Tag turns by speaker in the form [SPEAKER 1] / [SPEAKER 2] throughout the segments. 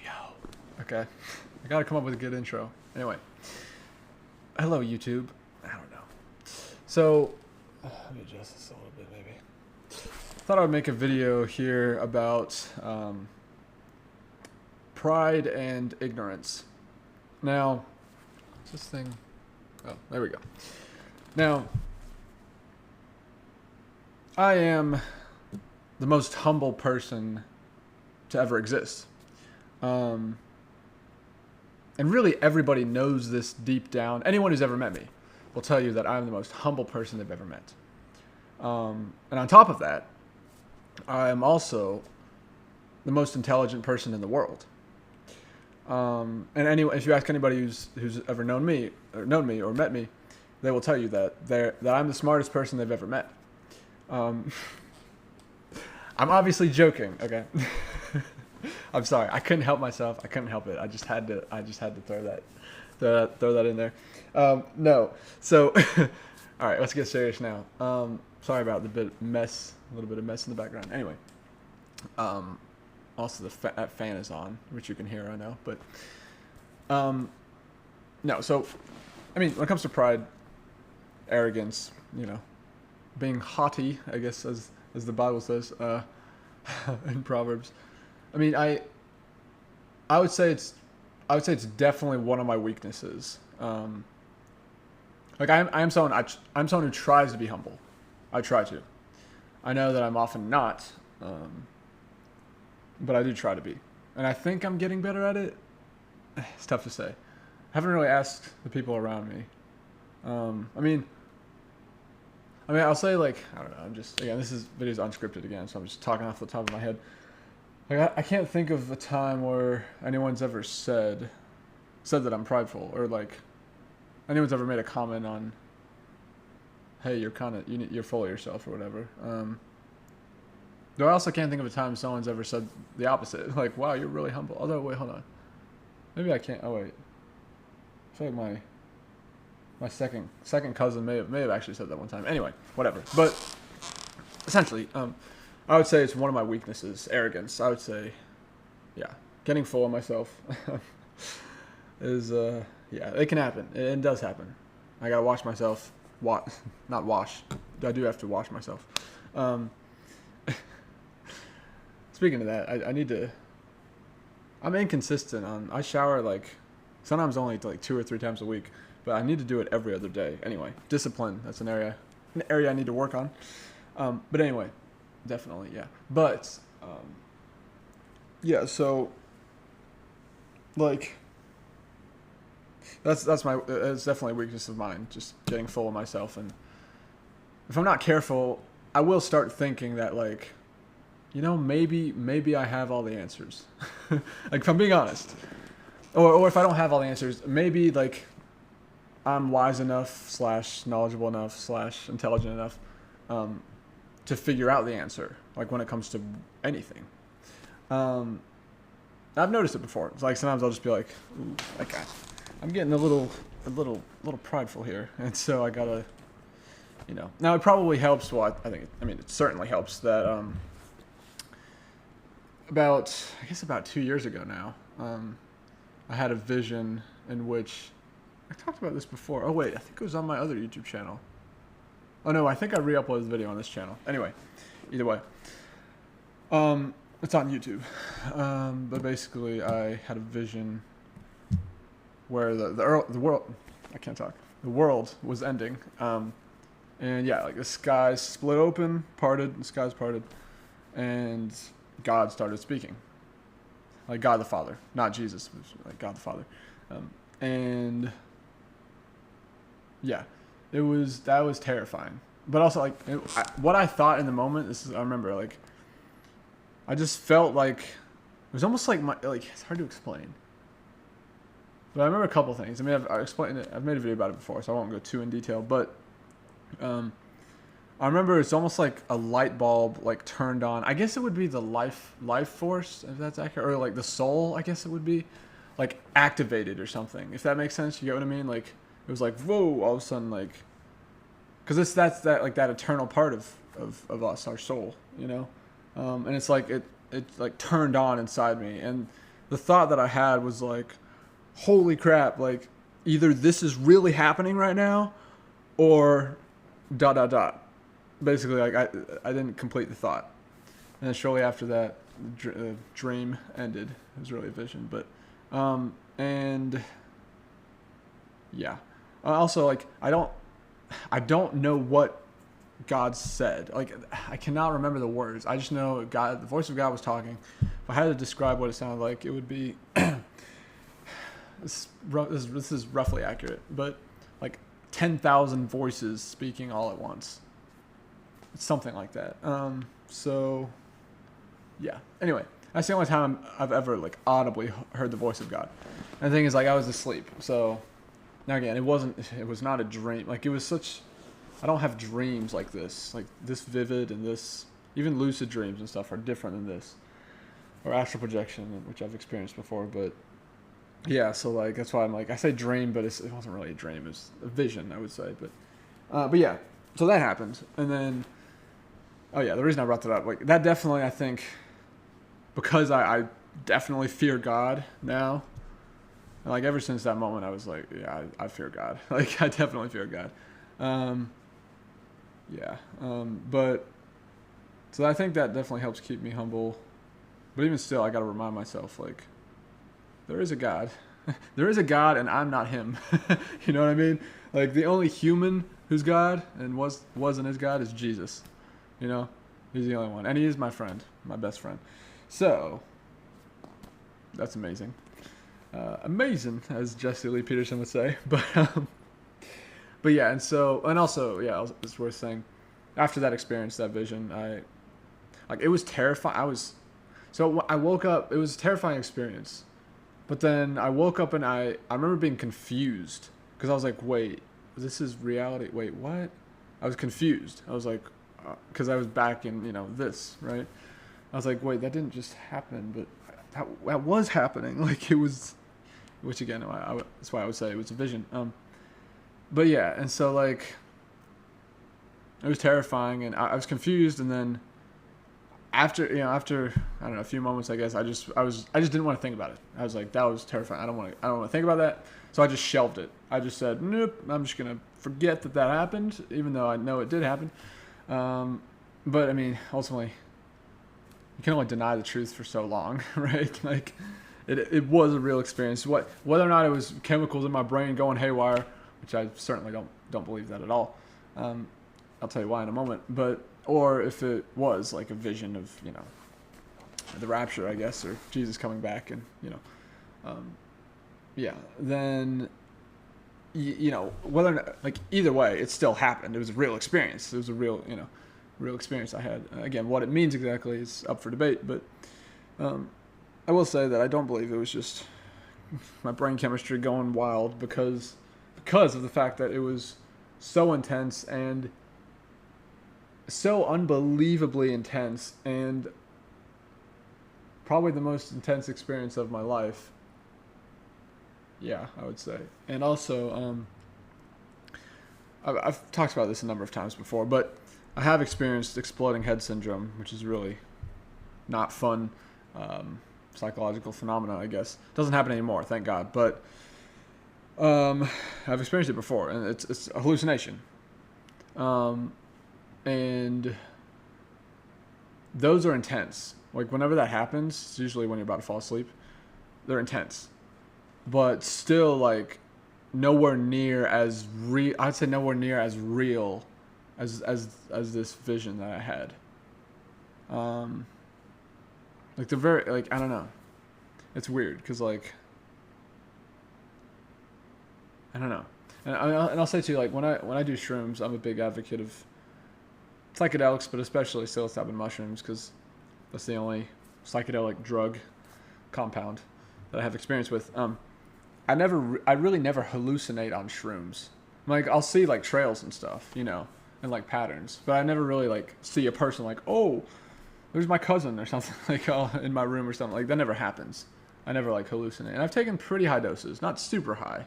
[SPEAKER 1] Yo. Okay. I gotta come up with a good intro. Anyway. Hello, YouTube. I don't know. So, let me adjust this a little bit, maybe. Thought I would make a video here about pride and ignorance. Now, what's this thing? Oh, there we go. Now, I am the most humble person to ever exist. And really everybody knows this deep down. Anyone who's ever met me will tell you that I'm the most humble person they've ever met. And on top of that, I am also the most intelligent person in the world. And anyway, if you ask anybody who's ever known me or met me, they will tell you that I'm the smartest person they've ever met. I'm obviously joking, okay? I'm sorry. I couldn't help myself. I couldn't help it. I just had to throw that in there. No. So, all right, let's get serious now. Sorry about the little bit of mess in the background. Anyway, also that fan is on, which you can hear, I know. But, no. So, I mean, when it comes to pride, arrogance, being haughty, I guess, as the Bible says, in Proverbs. I mean, I would say it's definitely one of my weaknesses. Like I'm someone who tries to be humble. I try to. I know that I'm often not, but I do try to be, and I think I'm getting better at it. It's tough to say. I haven't really asked the people around me. I mean, I'll say, like, I don't know. This video's unscripted again, so I'm just talking off the top of my head. Like, I can't think of a time where anyone's ever said that I'm prideful, or like anyone's ever made a comment on, hey, you're full of yourself or whatever. Though I also can't think of a time someone's ever said the opposite, like, wow, you're really humble. Although, wait, hold on, maybe I can't. Oh wait, I feel like my second cousin may have actually said that one time. Anyway, whatever. But essentially, I would say it's one of my weaknesses, arrogance. I would say, yeah, getting full of myself is, yeah, it can happen. It does happen. I gotta watch myself. Not wash. I do have to wash myself. Speaking of that, I need to. I'm inconsistent on. I shower like sometimes only like 2 or 3 times a week, but I need to do it every other day. Anyway, discipline. That's an area I need to work on. But anyway. Definitely, yeah. But, yeah, so, like, that's definitely a weakness of mine, just getting full of myself. And if I'm not careful, I will start thinking that, like, maybe I have all the answers. Like, if I'm being honest. Or if I don't have all the answers, maybe, like, I'm wise enough / knowledgeable enough / intelligent enough, to figure out the answer, like when it comes to anything. I've noticed it before. It's like sometimes I'll just be like, ooh, like I'm getting a little prideful here, and so I gotta, Now it probably helps. Well, it certainly helps that about 2 years ago now, I had a vision in which I talked about this before. Oh wait, I think it was on my other YouTube channel. Oh no, I think I re-uploaded the video on this channel. Anyway, either way. It's on YouTube. But basically I had a vision where the world, I can't talk. The world was ending. And yeah, like the skies split open, the skies parted, and God started speaking. Like God the Father, not Jesus, but like God the Father. And yeah. That was terrifying, but also like what I thought in the moment. I remember, like, I just felt like it was almost like it's hard to explain. But I remember a couple things. I mean, I've explained it. I've made a video about it before, so I won't go too in detail. But I remember it's almost like a light bulb like turned on. I guess it would be the life force, if that's accurate, or like the soul. I guess it would be like activated or something. If that makes sense, you get what I mean? Like. It was like, whoa, all of a sudden, like, because that's that eternal part of us, our soul, and it's like it like turned on inside me, and the thought that I had was like, holy crap, like either this is really happening right now or dot dot dot. Basically, like I didn't complete the thought, and then shortly after that, the dream ended. It was really a vision, but and yeah. Also, like I don't know what God said. Like I cannot remember the words. I just know God. The voice of God was talking. If I had to describe what it sounded like, it would be this is roughly accurate, but like 10,000 voices speaking all at once. It's something like that. So yeah. Anyway, that's the only time I've ever like audibly heard the voice of God. And the thing is, like, I was asleep. So now again, it was not a dream. Like, it was such. I don't have dreams like this vivid, and this even lucid dreams and stuff are different than this, or astral projection, which I've experienced before. But yeah, so like that's why I'm like I say dream, but it wasn't really a dream. It was a vision, I would say. But yeah, so that happened, and then oh yeah, the reason I brought that up, like that definitely I think because I definitely fear God now. And like ever since that moment, I was like, yeah, I fear God. Like I definitely fear God. Yeah. But so I think that definitely helps keep me humble. But even still, I got to remind myself, like, there is a God. There is a God, and I'm not him. You know what I mean? Like, the only human who's God and was and is God is Jesus. You know? He's the only one. And he is my friend, my best friend. So, that's amazing. Amazing, as Jesse Lee Peterson would say. But yeah, and also, yeah, it's worth saying, after that experience, that vision, it was terrifying. So I woke up, it was a terrifying experience. But then I woke up and I remember being confused. Because I was like, wait, this is reality. Wait, what? I was confused. I was like, because I was back in, this, right? I was like, wait, that didn't just happen, but that was happening. Like, it was, which again, that's why I would say it was a vision. But yeah, and so like, it was terrifying, and I was confused, and then after I don't know, a few moments, I guess I just didn't want to think about it. I was like, that was terrifying. I don't want to think about that. So I just shelved it. I just said, nope, I'm just gonna forget that happened, even though I know it did happen. But I mean, ultimately, you can only deny the truth for so long, right? Like, it was a real experience. Whether or not it was chemicals in my brain going haywire, which I certainly don't believe that at all. I'll tell you why in a moment. Or if it was like a vision of the rapture, I guess, or Jesus coming back, and yeah, then whether or not, like, either way, it still happened. It was a real experience. It was a real experience I had. Again, what it means exactly is up for debate, but I will say that I don't believe it was just my brain chemistry going wild because of the fact that it was so intense and so unbelievably intense, and probably the most intense experience of my life. Yeah, I would say. And also, I've talked about this a number of times before, but I have experienced exploding head syndrome, which is really not fun psychological phenomena, I guess. Doesn't happen anymore, thank God. But I've experienced it before, and it's a hallucination. And those are intense. Like, whenever that happens, it's usually when you're about to fall asleep. They're intense, but still, like, nowhere near as real. I'd say nowhere near as real as this vision that I had. Like, the very, like, I don't know. It's weird because, like, I don't know. And I'll say too, like, when I do shrooms, I'm a big advocate of psychedelics, but especially psilocybin mushrooms, because that's the only psychedelic drug compound that I have experience with. I really never hallucinate on shrooms. Like, I'll see like trails and stuff, and like patterns, but I never really like see a person like, oh, there's my cousin or something like in my room or something. Like, that never happens. I never like hallucinate, and I've taken pretty high doses, not super high,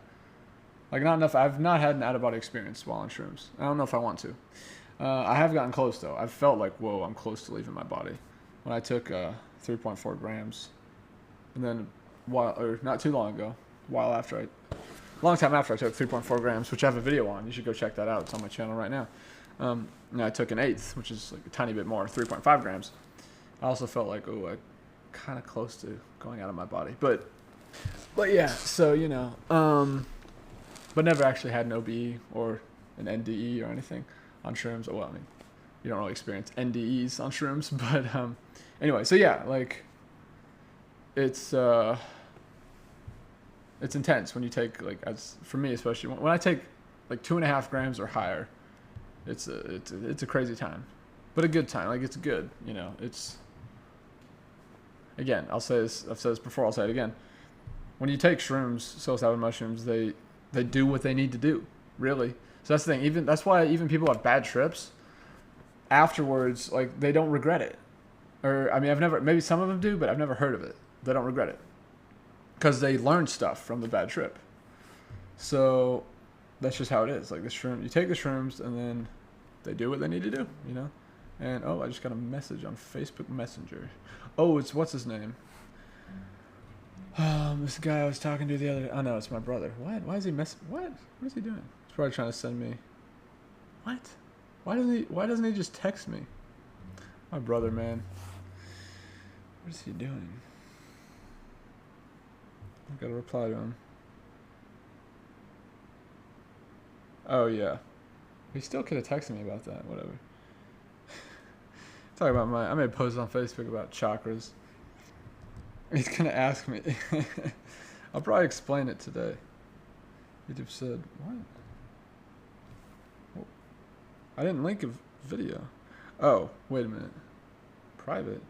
[SPEAKER 1] like not enough. I've not had an out of body experience while on shrooms. I don't know if I want to. I have gotten close though. I've felt like, whoa, I'm close to leaving my body when I took 3.4 grams, and then or not too long ago, long time after I took 3.4 grams, which I have a video on. You should go check that out. It's on my channel right now. And I took an eighth, which is like a tiny bit more, 3.5 grams. I also felt like, oh, I kind of close to going out of my body. But yeah, so, you know, but never actually had an OBE or an NDE or anything on shrooms. Well, I mean, you don't really experience NDEs on shrooms, but anyway, so yeah, like, it's intense when you take, like, as for me especially, when I take like 2.5 grams or higher, it's a crazy time, but a good time. Like, it's good, you know. It's, again, I've said this before, I'll say it again. When you take shrooms, psilocybin mushrooms, they do what they need to do, really. So that's the thing. That's why even people have bad trips afterwards, like, they don't regret it. Or, I mean, maybe some of them do, but I've never heard of it. They don't regret it because they learned stuff from the bad trip. So that's just how it is. Like, the shroom, you take the shrooms and then they do what they need to do, you know. And oh, I just got a message on Facebook Messenger. Oh, it's what's his name? This guy I was talking to the other day. Oh no, it's my brother. What? Why is he What is he doing? He's probably trying to send me. What? Why doesn't he just text me? My brother, man. What is he doing? I gotta reply to him. Oh yeah. He still could have texted me about that. Whatever. Talk about I made a post on Facebook about chakras. He's gonna ask me. I'll probably explain it today. YouTube said, what? Oh, I didn't link a video. Oh, wait a minute. Private?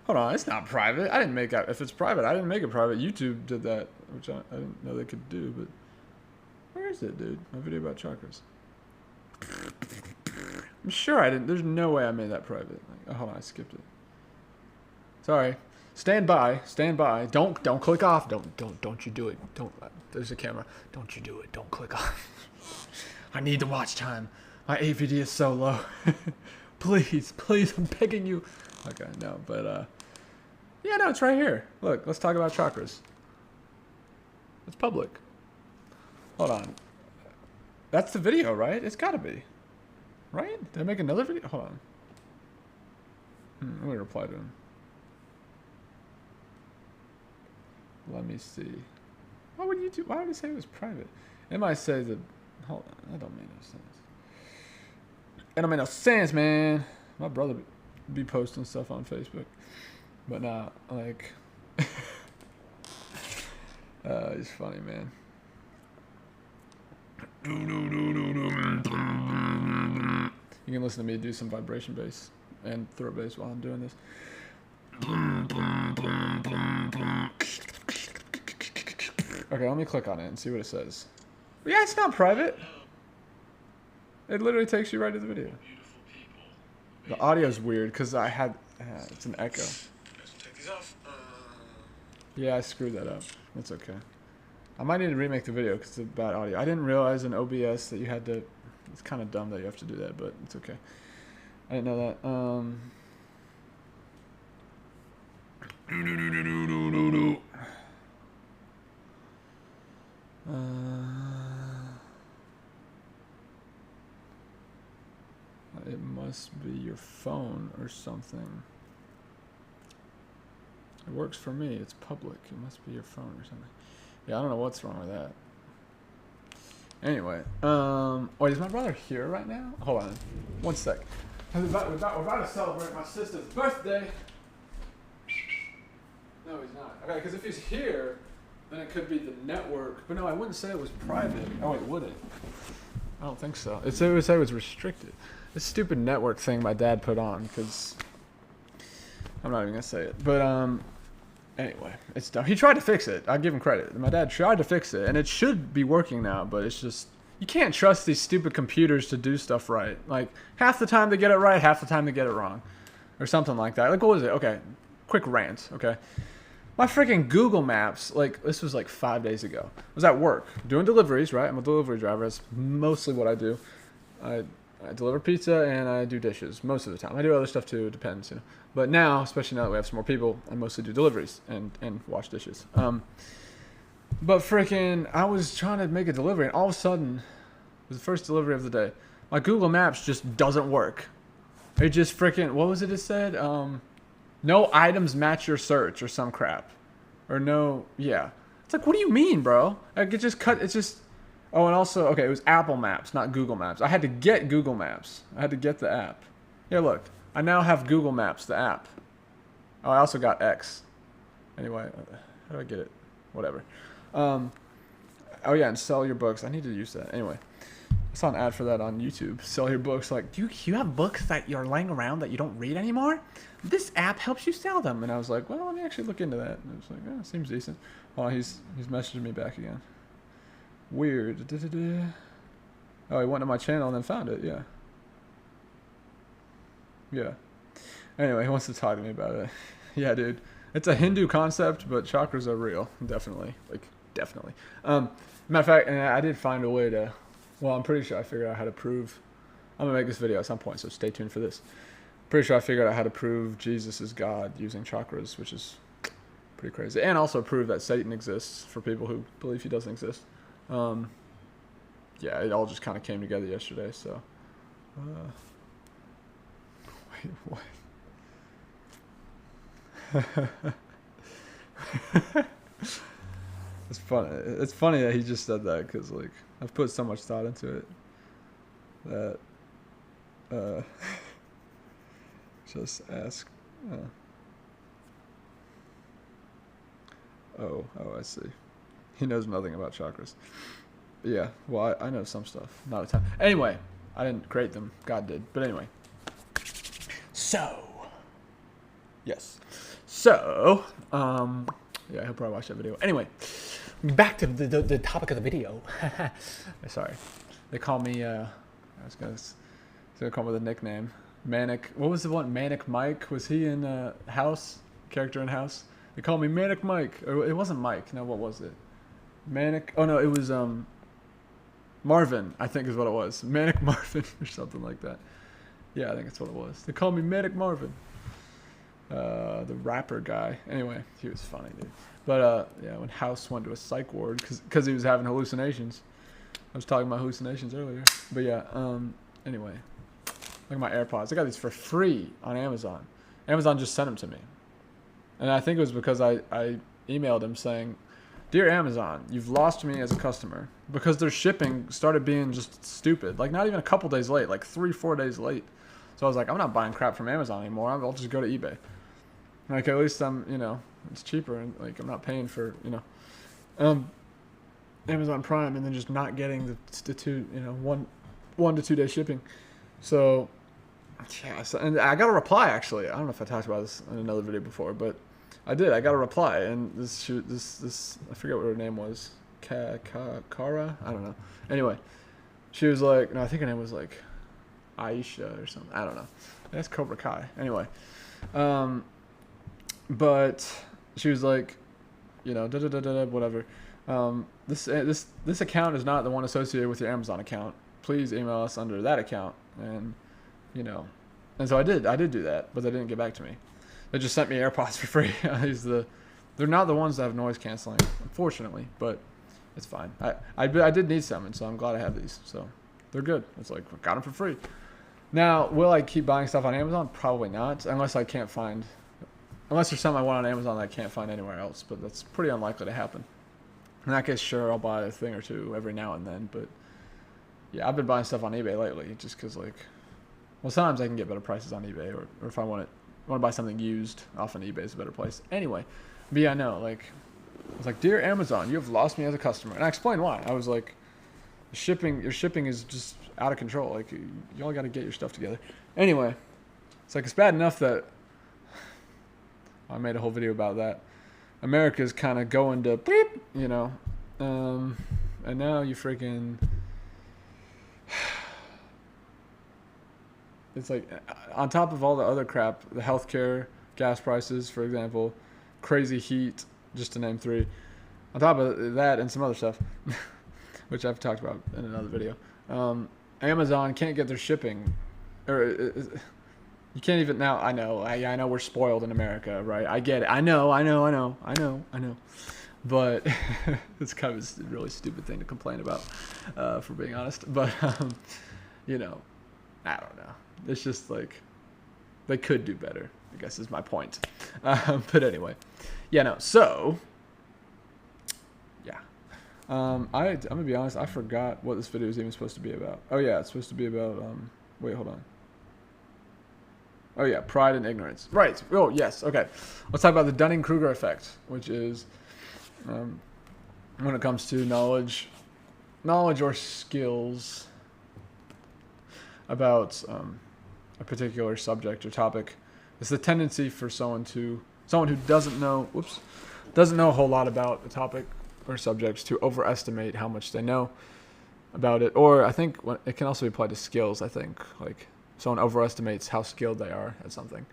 [SPEAKER 1] Hold on, it's not private. I didn't make it. If it's private, I didn't make it private. YouTube did that, which I didn't know they could do, but where is it, dude? My video about chakras. I'm sure I didn't. There's no way I made that private. Like, oh, hold on, I skipped it. Sorry. Stand by. Stand by. Don't click off. Don't you do it. Don't. There's a camera. Don't you do it. Don't click off. I need the watch time. My AVD is so low. Please, I'm begging you. Okay, no, but yeah, no, it's right here. Look, let's talk about chakras. It's public. Hold on. That's the video, right? It's gotta be. Right? Did I make another video? Hold on. Let me reply to him. Let me see. Why would it say it was private? It might say that. Hold on. That don't make no sense. It don't make no sense, man. My brother be posting stuff on Facebook, but nah, like, he's funny, man. You can listen to me do some vibration bass and throat bass while I'm doing this. Okay, let me click on it and see what it says. Yeah, it's not private. It literally takes you right to the video. The audio's weird because it's an echo. Yeah, I screwed that up. That's okay. I might need to remake the video because it's a bad audio. I didn't realize in OBS that you had to. It's kind of dumb that you have to do that, but it's okay. I didn't know that. It must be your phone or something. It works for me. It's public. It must be your phone or something. Yeah, I don't know what's wrong with that. Anyway, wait, is my brother here right now? Hold on, one sec. We're about to celebrate my sister's birthday. No, he's not. Okay, because if he's here, then it could be the network. But no, I wouldn't say it was private. Oh, wait, would it? I don't think so. It would say it was restricted. This stupid network thing my dad put on, because I'm not even going to say it. But, anyway, it's dumb. He tried to fix it. I give him credit. My dad tried to fix it, and it should be working now, but it's just, you can't trust these stupid computers to do stuff right. Like, half the time they get it right, half the time they get it wrong. Or something like that. Like, what was it? Okay, quick rant, okay? My freaking Google Maps, like, this was like 5 days ago. I was at work, doing deliveries, right? I'm a delivery driver. That's mostly what I do. I deliver pizza and I do dishes most of the time. I do other stuff too. It depends, you know. But now, especially now that we have some more people, I mostly do deliveries and wash dishes. But freaking, I was trying to make a delivery, and all of a sudden, it was the first delivery of the day. My Google Maps just doesn't work. It just freaking, what was it said? No items match your search or some crap. Or no, yeah. It's like, what do you mean, bro? I could just cut, it's just, oh, and also, okay, it was Apple Maps, not Google Maps. I had to get Google Maps. I had to get the app. Here, look. I now have Google Maps, the app. Oh, I also got X. Anyway, how do I get it? Whatever. Oh, yeah, and sell your books. I need to use that. Anyway, I saw an ad for that on YouTube. Sell your books. Like, do you have books that you're laying around that you don't read anymore? This app helps you sell them. And I was like, well, let me actually look into that. And I was like, oh, seems decent. Oh, he's messaging me back again. Weird. Oh, he went to my channel and then found it. Yeah. Yeah. Anyway, he wants to talk to me about it. Yeah, dude. It's a Hindu concept, but chakras are real. Definitely. Like, definitely. Matter of fact, and I did find a way to, well, I'm pretty sure I figured out how to prove, I'm going to make this video at some point, so stay tuned for this. Pretty sure I figured out how to prove Jesus is God using chakras, which is pretty crazy. And also prove that Satan exists for people who believe he doesn't exist. Yeah, it all just kind of came together yesterday, so. Wait, what? It's funny. It's funny that he just said that because, like, I've put so much thought into it that just ask. Oh, I see. He knows nothing about chakras. Yeah, well, I know some stuff, not a ton. Anyway, I didn't create them. God did. But anyway. So, yes. So, yeah, he'll probably watch that video. Anyway, back to the topic of the video. Sorry. They call me, I was going to call me with a nickname. Manic. What was the one? Manic Mike? Was he in House? Character in House? They call me Manic Mike. Or it wasn't Mike. No, what was it? Manic. Oh, no, it was Marvin, I think is what it was. Manic Marvin or something like that. Yeah, I think that's what it was. They call me Manic Marvin. The rapper guy. Anyway, he was funny, dude. But yeah, when House went to a psych ward because he was having hallucinations. I was talking about hallucinations earlier. But yeah, anyway. Look at my AirPods. I got these for free on Amazon. Amazon just sent them to me. And I think it was because I emailed him saying, "Dear Amazon, you've lost me as a customer." Because their shipping started being just stupid. Like, not even a couple days late. Like, 3-4 days late. So I was like, I'm not buying crap from Amazon anymore. I'll just go to eBay. Like, at least I'm, you know, it's cheaper. And, like, I'm not paying for, you know, Amazon Prime and then just not getting the two, you know, one to 2 day shipping. So, yeah. So, and I got a reply, actually. I don't know if I talked about this in another video before, but I did. I got a reply. And this I forget what her name was. Kara? I don't know. Anyway, she was like, no, I think her name was like Aisha or something. I don't know. That's Cobra Kai. Anyway, but she was like, you know, whatever. This account is not the one associated with your Amazon account. Please email us under that account. And, you know, and so I did do that, but they didn't get back to me. They just sent me AirPods for free. They're not the ones that have noise canceling, unfortunately, but it's fine. I did need some, and so I'm glad I have these. So they're good. It's like, I got them for free. Now, will I keep buying stuff on Amazon? Probably not, unless there's something I want on Amazon that I can't find anywhere else, but that's pretty unlikely to happen. In that case, sure, I'll buy a thing or two every now and then, but yeah, I've been buying stuff on eBay lately just because, like, well, sometimes I can get better prices on eBay, or if I want to buy something used, often eBay is a better place. Anyway, but yeah, no, like, I was like, "Dear Amazon, you have lost me as a customer," and I explained why. I was like, your shipping is just out of control. Like, you all got to get your stuff together. Anyway, it's like, it's bad enough that I made a whole video about that. America's kind of going to beep, you know, and now you freaking. It's like, on top of all the other crap, the healthcare, gas prices, for example, crazy heat, just to name 3. On top of that and some other stuff, which I've talked about in another video. Amazon can't get their shipping, or you can't even now. I know we're spoiled in America, right? I get it. I know. But it's kind of a really stupid thing to complain about, for being honest. But you know, I don't know. It's just like they could do better, I guess is my point. But anyway, yeah, no. So yeah, I'm gonna be honest. I forgot what this video is even supposed to be about. Oh yeah, it's supposed to be about. Wait, hold on. Oh yeah, pride and ignorance. Right. Oh yes. Okay. Let's talk about the Dunning-Kruger effect, which is when it comes to knowledge or skills about a particular subject or topic. It's the tendency for someone who doesn't know a whole lot about a topic or subject to overestimate how much they know about it. Or I think it can also be applied to skills. I think like someone overestimates how skilled they are at something.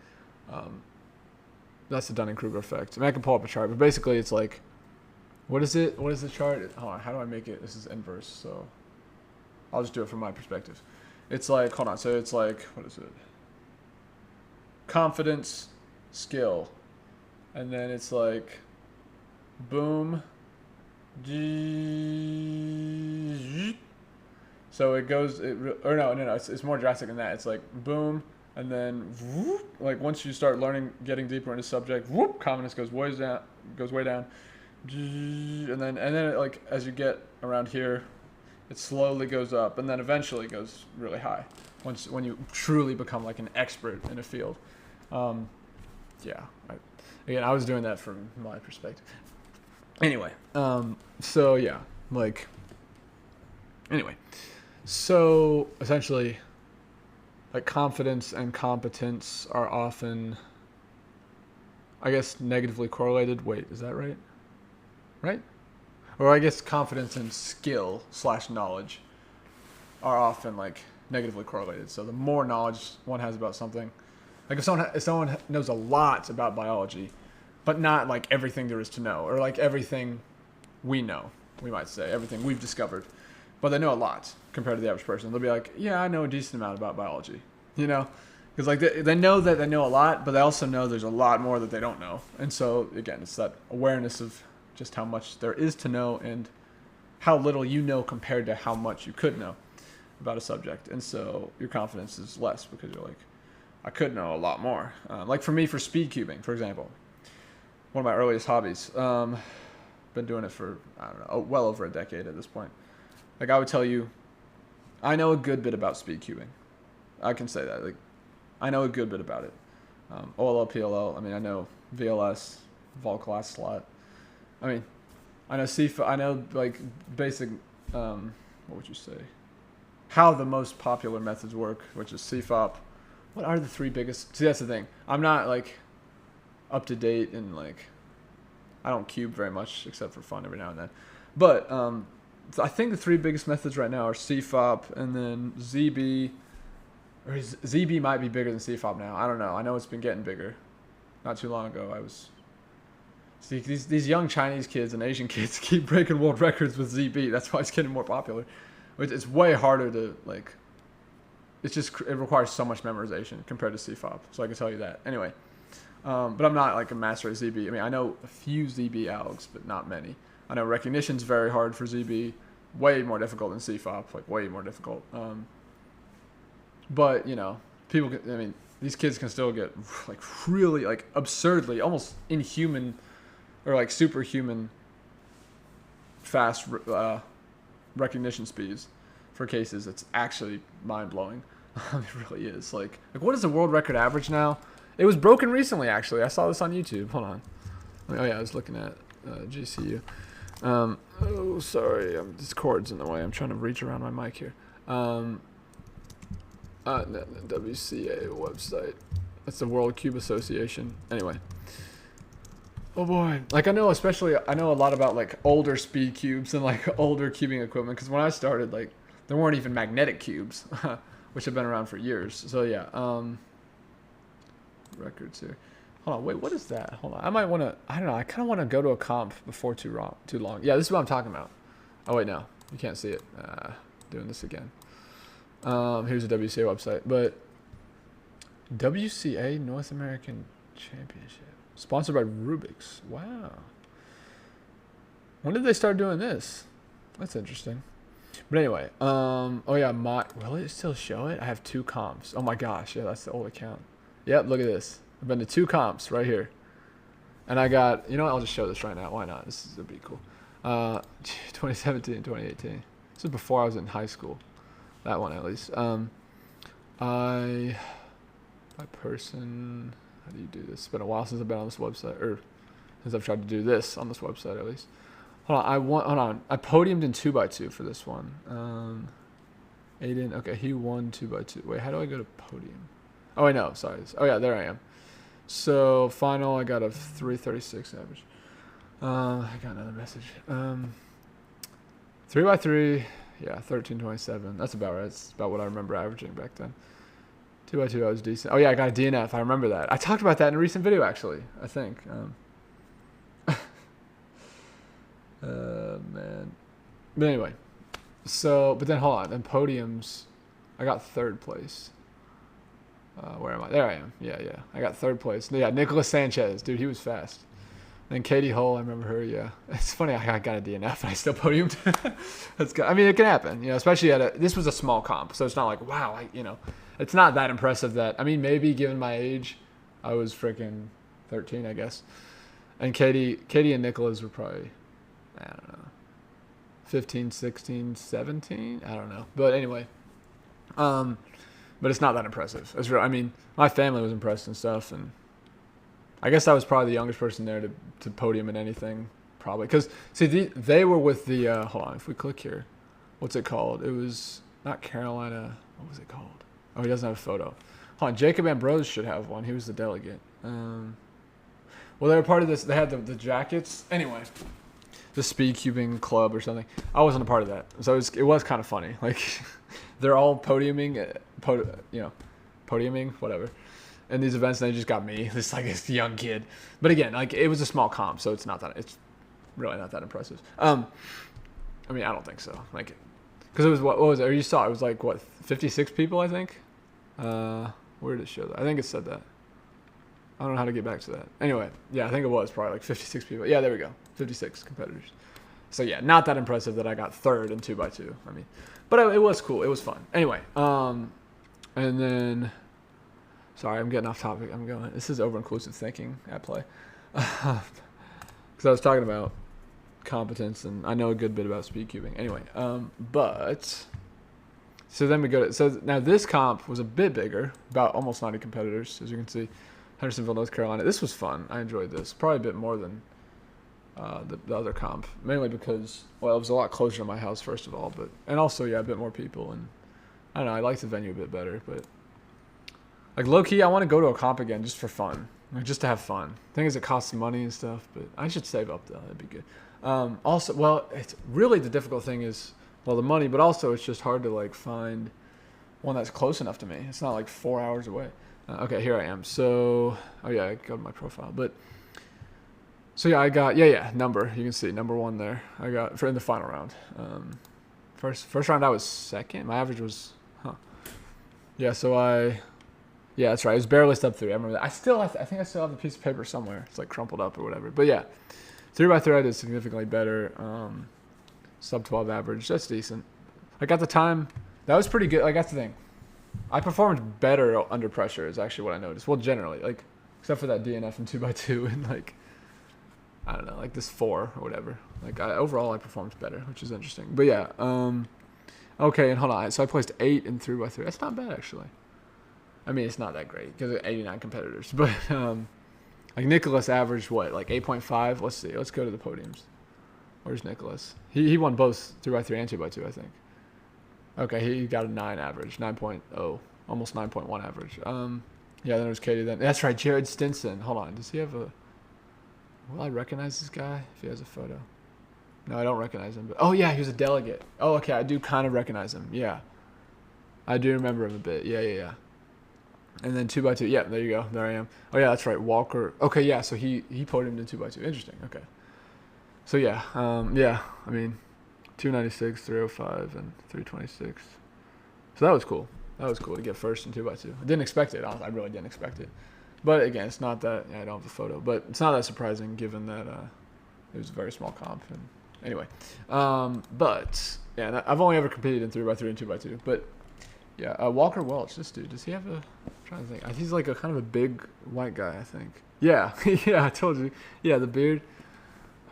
[SPEAKER 1] That's the Dunning-Kruger effect. I mean, I can pull up a chart, but basically it's like, what is it? What is the chart? Hold on, how do I make it? This is inverse, so I'll just do it from my perspective. It's like, hold on, so it's like, what is it? Confidence, skill, and then it's like, boom, so it goes, it's more drastic than that. It's like, boom, and then, whoop, like once you start getting deeper into subject, whoop, confidence goes way down, and then it, like as you get around here, it slowly goes up, and then eventually goes really high when you truly become like an expert in a field. Yeah, I was doing that from my perspective. Anyway, so yeah, like, anyway, so essentially, like confidence and competence are often, I guess, negatively correlated. Wait, is that right? Right? Or I guess confidence and skill / knowledge are often like negatively correlated. So the more knowledge one has about something, like if someone knows a lot about biology, but not like everything there is to know, or like everything we know, we might say, everything we've discovered, but they know a lot compared to the average person. They'll be like, yeah, I know a decent amount about biology, you know? Because like they know that they know a lot, but they also know there's a lot more that they don't know. And so again, it's that awareness of just how much there is to know and how little you know compared to how much you could know about a subject. And so your confidence is less because you're like, I could know a lot more. Like for me, for speed cubing, for example, one of my earliest hobbies. Been doing it for, I don't know, well over a decade at this point. Like I would tell you, I know a good bit about speed cubing. I can say that. Like I know a good bit about it. OLL, PLL, I mean, I know VLS, vol class slot. I mean, I know CFOP, I know like basic, what would you say? How the most popular methods work, which is CFOP. What are the three biggest? See, that's the thing. I'm not like up to date and like, I don't cube very much except for fun every now and then. But I think the three biggest methods right now are CFOP and then ZB. Or ZB might be bigger than CFOP now. I don't know. I know it's been getting bigger. Not too long ago, See, these young Chinese kids and Asian kids keep breaking world records with ZB. That's why it's getting more popular. It's way harder to, like, it requires so much memorization compared to CFOP. So I can tell you that. Anyway, but I'm not, like, a master at ZB. I mean, I know a few ZB algs, but not many. I know recognition's very hard for ZB. Way more difficult than CFOP. Like, way more difficult. But, you know, these kids can still get, like, really, like, absurdly, almost inhuman or, like, superhuman fast recognition speeds for cases. It's actually mind-blowing. It really is. Like, what is the world record average now? It was broken recently, actually. I saw this on YouTube. Hold on. Oh, yeah, I was looking at GCU. Oh, sorry. This cord's in the way. I'm trying to reach around my mic here. WCA website. That's the World Cube Association. Anyway. Oh boy. Like I know a lot about like older speed cubes and like older cubing equipment because when I started like there weren't even magnetic cubes, which have been around for years. So yeah. Records here. Hold on. Wait. What is that? Hold on. I might want to. I don't know. I kind of want to go to a comp before too long. Yeah. This is what I'm talking about. Oh wait, no. You can't see it. Doing this again. Here's a WCA website, but WCA North American Championship sponsored by Rubik's. Wow. When did they start doing this? That's interesting. But anyway, oh yeah, will it still show it? I have 2 comps. Oh my gosh, yeah, that's the old account. Yep, look at this. I've been to 2 comps right here. And I got, you know what, I'll just show this right now. Why not? This is pretty cool. 2017 and 2018. This is before I was in high school. That one at least. By person, how do you do this? It's been a while since I've been on this website, or since I've tried to do this on this website at least. Hold on. I podiumed in 2x2 for this one. Aiden, okay, he won 2x2. Wait, how do I go to podium? Oh, I know. Sorry. Oh yeah, there I am. So final, I got a 336 average. I got another message. 3x3, yeah, 1327. That's about right. That's about what I remember averaging back then. 2x2, I was decent. Oh yeah, I got a DNF. I remember that. I talked about that in a recent video, actually. I think. Man. But anyway, but then hold on. Then podiums, I got 3rd place. Where am I? There I am. Yeah. I got 3rd place. Yeah, Nicholas Sanchez. Dude, he was fast. Then Katie Hull, I remember her, yeah. It's funny, I got a DNF and I still podiumed. That's good. I mean, it can happen, especially this was a small comp, so it's not like, wow, it's not that impressive that, I mean, maybe given my age, I was freaking 13, I guess. And Katie and Nicholas were probably, I don't know, 15, 16, 17? I don't know. But anyway, but it's not that impressive. It's real. I mean, my family was impressed and stuff, and I guess I was probably the youngest person there to podium in anything, probably. Because, see, they were with the, hold on, if we click here, what's it called? It was not Carolina, what was it called? Oh, he doesn't have a photo. Hold on, Jacob Ambrose should have one. He was the delegate. Well, they were part of this. They had the jackets. Anyway, the speed cubing club or something. I wasn't a part of that. So it was kind of funny. Like, they're all podiuming, whatever. In these events, and they just got me, this young kid. But again, it was a small comp, so it's really not that impressive. I mean, I don't think so. Because it was what was it? Or you saw it was 56 people, I think. Where did it show that? I think it said that. I don't know how to get back to that. Anyway, yeah, I think it was probably 56 people. Yeah, there we go, 56 competitors. So yeah, not that impressive that I got 3rd in 2x2. I mean, but it was cool. It was fun. Anyway, and then. Sorry, I'm getting off topic. This is over-inclusive thinking at play. Because I was talking about competence, and I know a good bit about speed cubing. Anyway, so then we go so now this comp was a bit bigger, about almost 90 competitors, as you can see. Hendersonville, North Carolina. This was fun. I enjoyed this. Probably a bit more than the other comp, mainly because, well, it was a lot closer to my house, first of all, and also, yeah, a bit more people, and I don't know, I liked the venue a bit better, but low-key, I want to go to a comp again just for fun. Just to have fun. Thing is, it costs money and stuff, but I should save up, though. That'd be good. Also, well, it's really the difficult thing is, well, the money, but also it's just hard to, find one that's close enough to me. It's not, 4 hours away. Okay, here I am. So, oh, yeah, I go to my profile. But, so, yeah, I got, number. You can see, number 1 there. I got, in the final round. First round, I was 2nd. My average was, Yeah, so yeah, that's right. It was barely step 3. I remember that. I think I still have the piece of paper somewhere. It's crumpled up or whatever. But yeah, 3x3 I did significantly better. Sub 12 average. That's decent. At the time, that was pretty good. That's the thing. I performed better under pressure is actually what I noticed. Well, generally, except for that DNF in 2x2 and I don't know, this 4 or whatever. Overall I performed better, which is interesting. But yeah, okay, and hold on. So I placed 8 in 3x3. That's not bad actually. I mean, it's not that great because of 89 competitors, but Nicholas averaged what, 8.5? Let's see. Let's go to the podiums. Where's Nicholas? He won both 3x3 and 2x2, I think. Okay, he got a 9 average, 9.0, almost 9.1 average. Yeah, then it was Katie. Then that's right, Jared Stinson. Hold on, does he have a? Will I recognize this guy if he has a photo? No, I don't recognize him. But oh yeah, he was a delegate. Oh, okay, I do kind of recognize him. Yeah, I do remember him a bit. Yeah. And then 2x2. Yeah, there you go. There I am. Oh yeah, that's right. Walker. Okay, yeah. So he podiumed in 2x2. Interesting. Okay. So yeah. Yeah. I mean, 296, 305, and 326. So that was cool. That was cool to get first in 2x2. I didn't expect it. I really didn't expect it. But again, it's not that. Yeah, I don't have the photo, but it's not that surprising given that it was a very small comp. And anyway, but yeah, I've only ever competed in 3x3 and 2x2. But yeah, Walker Welch, this dude, does he have a? I'm trying to think. He's like a kind of a big white guy, I think. Yeah, yeah, I told you. Yeah, the beard.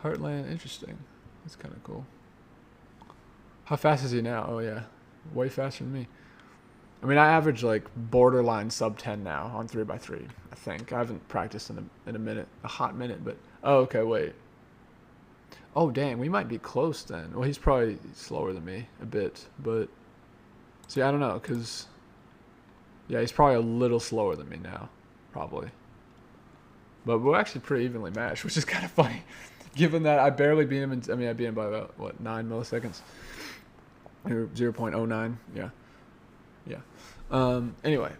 [SPEAKER 1] Heartland, interesting. That's kind of cool. How fast is he now? Oh yeah, way faster than me. I mean, I average like borderline sub 10 now on 3x3. I think I haven't practiced in a minute, a hot minute. But oh, okay, wait. Oh dang, we might be close then. Well, he's probably slower than me a bit, but see, I don't know, cause yeah, he's probably a little slower than me now, probably. But we're actually pretty evenly matched, which is kind of funny, given that I barely beat him. I mean, I beat him by about what 9 milliseconds, or 0.09. Yeah, yeah. Anyway,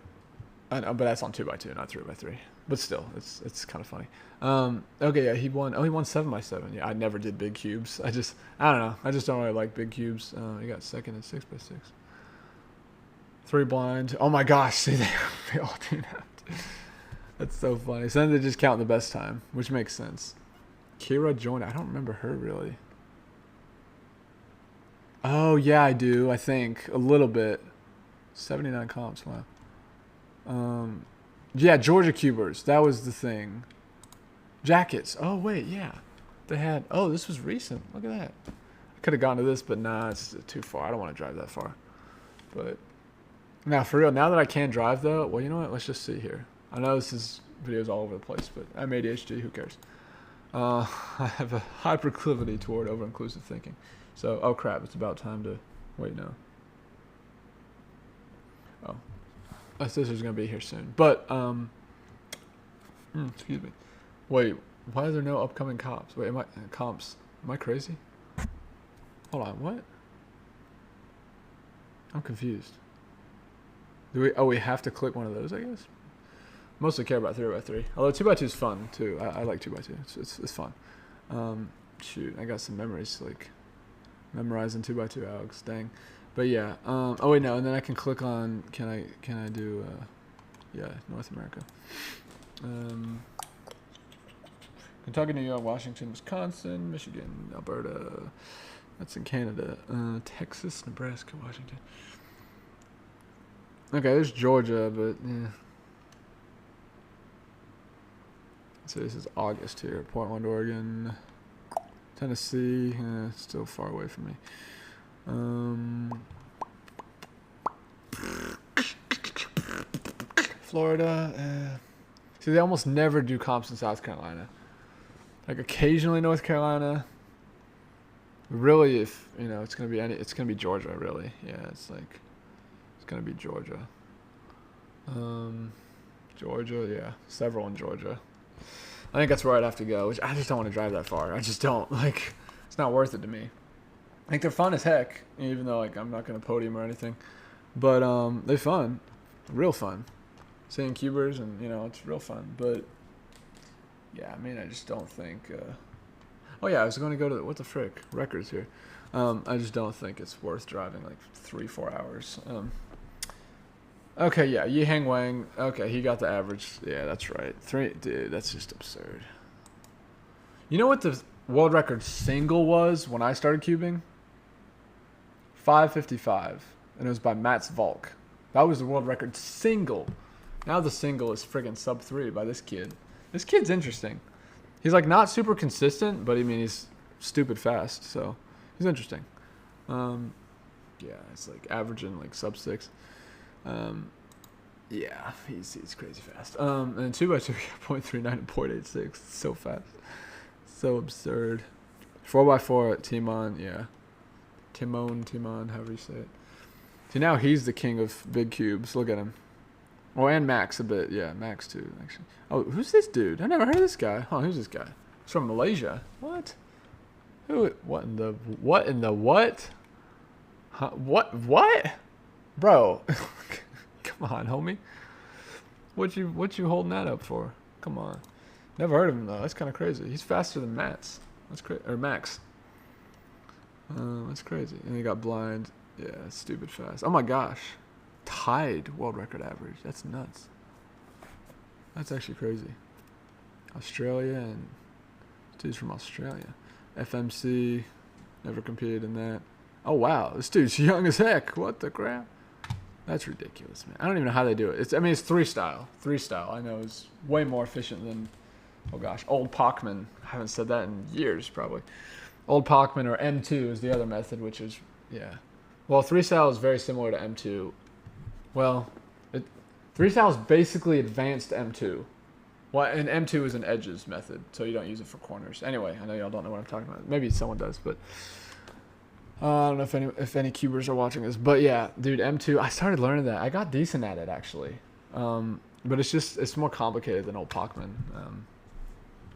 [SPEAKER 1] I know, but that's on 2x2, not 3x3. But still, it's kind of funny. Okay, yeah, he won. Oh, he won 7x7. Yeah, I never did big cubes. I don't know. I just don't really like big cubes. He got second in 6x6. 3 blind. Oh my gosh, see, they all do that. That's so funny. So then they just count the best time, which makes sense. Kira joined. I don't remember her really. Oh yeah, I do. I think a little bit. 79 comps. Wow. Yeah, Georgia Cubers. That was the thing. Jackets. Oh wait, yeah. They had. Oh, this was recent. Look at that. I could have gone to this, but nah, it's too far. I don't want to drive that far. But now, for real, now that I can drive though, well, you know what? Let's just see here. I know this is videos all over the place, but I'm ADHD. Who cares? I have a high proclivity toward over-inclusive thinking. So, oh crap! It's about time to wait now. Oh, my sister's gonna be here soon. But excuse me. Wait, why are there no upcoming comps? Wait, comps? Am I crazy? Hold on, what? I'm confused. We have to click one of those, I guess. Mostly care about 3x3. Although 2x2 is fun too. I like 2x2. It's fun. Shoot, I got some memories like memorizing 2x2 Alex. Dang. But yeah. Oh wait, no, and then I can click on. Can I do? Yeah, North America. Kentucky, New York, Washington, Wisconsin, Michigan, Alberta. That's in Canada. Texas, Nebraska, Washington. Okay, there's Georgia, but yeah. So this is August here. Portland, Oregon, Tennessee. Still far away from me. Florida. See, they almost never do comps in South Carolina. Like occasionally North Carolina. Really, if you know, it's gonna be Georgia. Really, yeah. It's gonna be Georgia. Georgia, yeah. Several in Georgia. I think that's where I'd have to go, which I just don't want to drive that far. I just don't. Like, it's not worth it to me. I think they're fun as heck, even though, like, I'm not going to podium or anything. But they're fun. Real fun. Seeing cubers and, you know, it's real fun. But, yeah, I mean, I just don't think... Oh, yeah, I was going to go to... What the frick? Records here. I just don't think it's worth driving, like, 3-4 hours. Okay, yeah, Yi Hang Wang. Okay, he got the average. Yeah, that's right. 3, dude, that's just absurd. You know what the world record single was when I started cubing? 5:55, and it was by Mats Volk. That was the world record single. Now the single is friggin' sub 3 by this kid. This kid's interesting. He's like not super consistent, but I mean he's stupid fast, so he's interesting. Yeah, it's like averaging like sub 6. Yeah, he's crazy fast. And 2x2 0.39 and 0.86. It's so fast. So absurd. 4x4 Timon, yeah. Timon, however you say it. See, now he's the king of big cubes. Look at him. Oh, and Max a bit. Yeah, Max too, actually. Oh, who's this dude? I never heard of this guy. Oh, who's this guy? He's from Malaysia. What? What in the what? Huh, what? Bro. Come on, homie. What you holding that up for? Come on. Never heard of him though. That's kind of crazy. He's faster than Max. That's crazy. Or Max. That's crazy. And he got blind. Yeah, stupid fast. Oh my gosh. tied world record average. That's nuts. That's actually crazy. Australia, and dude's from Australia. FMC, never competed in that. Oh wow, this dude's young as heck. What the crap? That's ridiculous, man. I don't even know how they do it. It's three style. Three style, I know, is way more efficient than, oh gosh, old Pachman. I haven't said that in years, probably. Old Pachman, or M2 is the other method, which is, yeah. Well, three style is very similar to M2. Well, three style is basically advanced M2. Well, and M2 is an edges method, so you don't use it for corners. Anyway, I know y'all don't know what I'm talking about. Maybe someone does, but I don't know if any cubers are watching this. But yeah, dude, M2, I started learning that. I got decent at it, actually. But it's more complicated than old Pachman.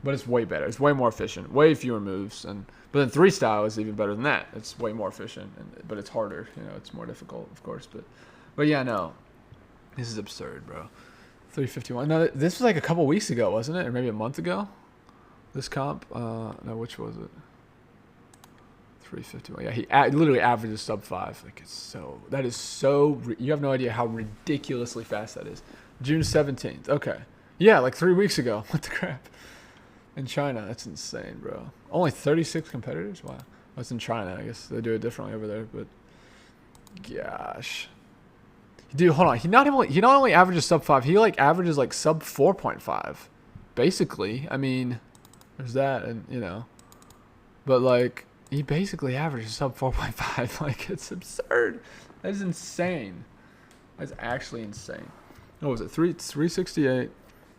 [SPEAKER 1] But it's way better. It's way more efficient. Way fewer moves. But then three style is even better than that. It's way more efficient, but it's harder. You know, it's more difficult, of course. But yeah, no. This is absurd, bro. 351. No, this was like a couple weeks ago, wasn't it? Or maybe a month ago? This comp? No, which was it? 351. Yeah, he literally averages sub 5. Like, that is so, you have no idea how ridiculously fast that is. June 17th. Okay. Yeah, like 3 weeks ago. What the crap? In China. That's insane, bro. Only 36 competitors? Wow. That's in China. I guess they do it differently over there, but gosh. Dude, hold on. He not only averages sub 5, he like averages like sub 4.5. Basically. I mean, there's that, and you know. But like, he basically averages sub 4.5. Like, it's absurd. That is insane. That's actually insane. What was it? 368,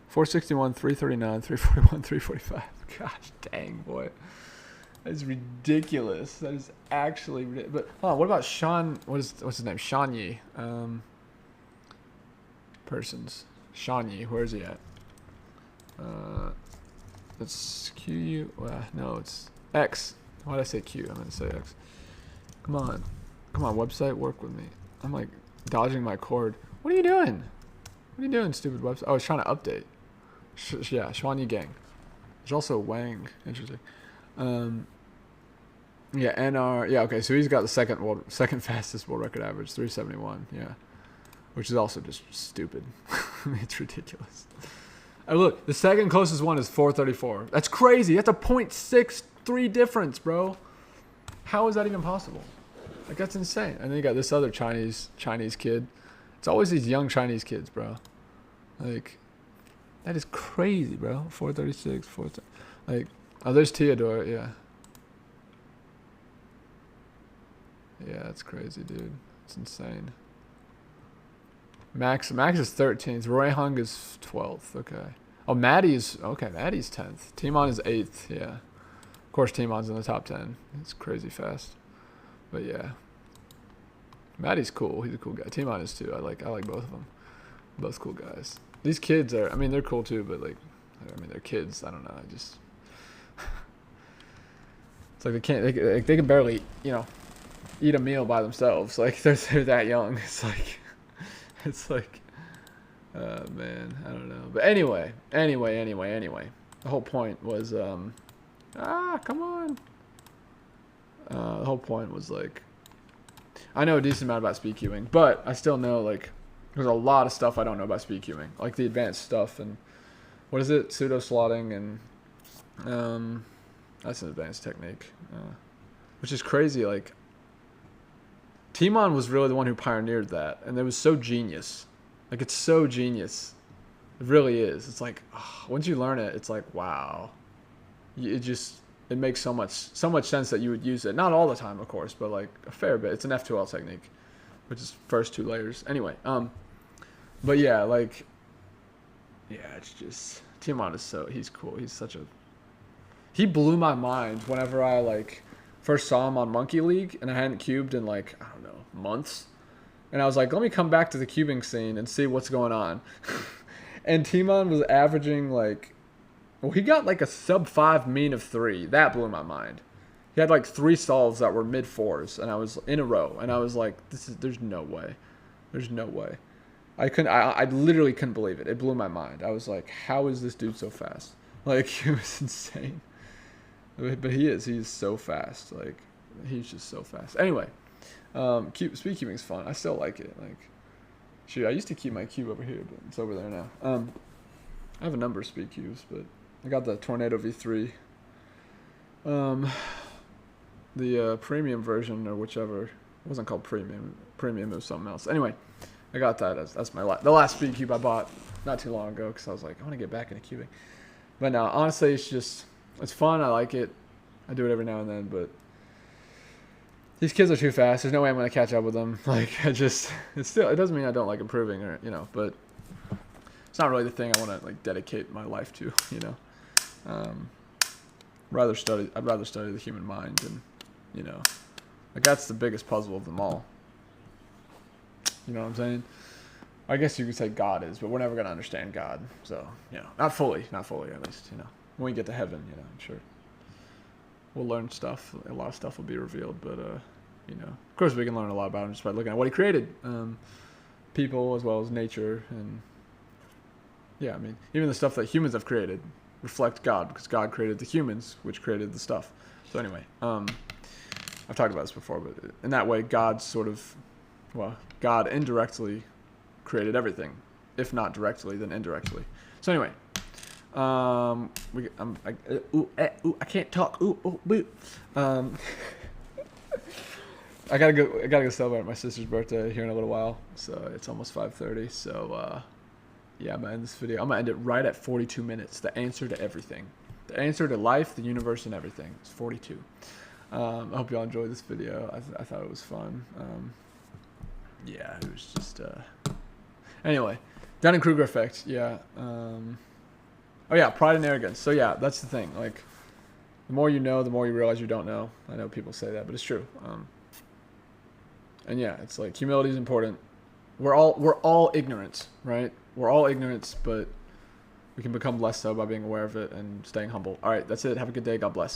[SPEAKER 1] 461, 339, 341, 345. Gosh dang, boy. That is ridiculous. That is actually ridiculous. But hold on, what about Sean? What's his name? Sean Yi. Persons. Sean Yi. Where is he at? That's Q. No, it's X. Why did I say Q? I'm gonna say X. Come on, website, work with me. I'm like dodging my cord. What are you doing? What are you doing, stupid website? Oh, I was trying to update. Yeah, Xuan Yi Gang. There's also Wang. Interesting. Yeah, NR. Yeah, okay. So he's got the second fastest world record average, 371. Yeah, which is also just stupid. I mean, it's ridiculous. Oh, look, the second closest one is 434. That's crazy. That's a 0.63 difference, bro. How is that even possible? Like, that's insane. And then you got this other Chinese kid. It's always these young Chinese kids, bro. Like, that is crazy, bro. 436, 430. Like, oh, there's Theodore, yeah. Yeah, that's crazy, dude. It's insane. Max is 13th. Roy Hung is 12th. Okay. Oh, Maddie's 10th. Timon is 8th. Yeah. Of course, Timon's in the top 10. It's crazy fast. But yeah. Maddie's cool. He's a cool guy. Timon is too. I like both of them. Both cool guys. These kids are, I mean, they're cool too, but like, I mean, they're kids. I don't know. It's like they can barely, you know, eat a meal by themselves. Like, they're that young. It's like, man, I don't know. But anyway. The whole point was, come on. The whole point was like, I know a decent amount about speed cubing, but I still know, like, there's a lot of stuff I don't know about speed cubing, like the advanced stuff, and what is it, pseudo slotting, and that's an advanced technique, which is crazy. Like, Timon was really the one who pioneered that, and it was so genius. Like, it's so genius. It really is. It's like, once you learn it, it's like, wow. It makes so much sense that you would use it. Not all the time, of course, but like a fair bit. It's an F2L technique, which is first 2 layers. Anyway, but yeah, like, yeah, it's just, Timon is he's cool. He blew my mind whenever I like first saw him on Monkey League, and I hadn't cubed in like, I don't know, months. And I was like, let me come back to the cubing scene and see what's going on. And Timon was averaging like, well, he got like a sub 5 mean of 3. That blew my mind. He had like 3 solves that were mid 4s, and I was in a row, and I was like, there's no way. There's no way. I literally couldn't believe it. It blew my mind. I was like, how is this dude so fast? Like, it was insane. But he's so fast. Like, he's just so fast. Anyway, speed cubing's fun. I still like it. Like, Shoot, I used to keep my cube over here, but it's over there now. I have a number of speed cubes, but I got the Tornado V3. The premium version, or whichever, it wasn't called premium. Premium was something else. Anyway, I got that. That's the last speed cube I bought not too long ago because I was like, I want to get back into cubing. But no, honestly, it's fun. I like it. I do it every now and then, but these kids are too fast. There's no way I'm gonna catch up with them. Like it doesn't mean I don't like improving or but it's not really the thing I want to like dedicate my life to. I'd rather study the human mind, and like that's the biggest puzzle of them all. You know what I'm saying? I guess you could say God is, but we're never gonna understand God. So not fully at least. When we get to heaven, I'm sure we'll learn stuff. A lot of stuff will be revealed, but of course we can learn a lot about him just by looking at what he created, people as well as nature, and I mean even the stuff that humans have created reflect God because God created the humans, which created the stuff. So anyway, I've talked about this before, but in that way, God indirectly created everything, if not directly, then indirectly. So anyway. I can't talk. I gotta go celebrate my sister's birthday here in a little while. So it's almost 5:30. So I'm gonna end this video. I'm gonna end it right at 42 minutes. The answer to everything, the answer to life, the universe, and everything. It's 42. I hope y'all enjoyed this video. I thought it was fun. It was just anyway. Dunning-Kruger effect. Pride and arrogance. So that's the thing. Like, the more you know, the more you realize you don't know. I know people say that, but it's true. It's like humility is important. We're all ignorant, right? We're all ignorant, but we can become less so by being aware of it and staying humble. All right, that's it. Have a good day. God bless.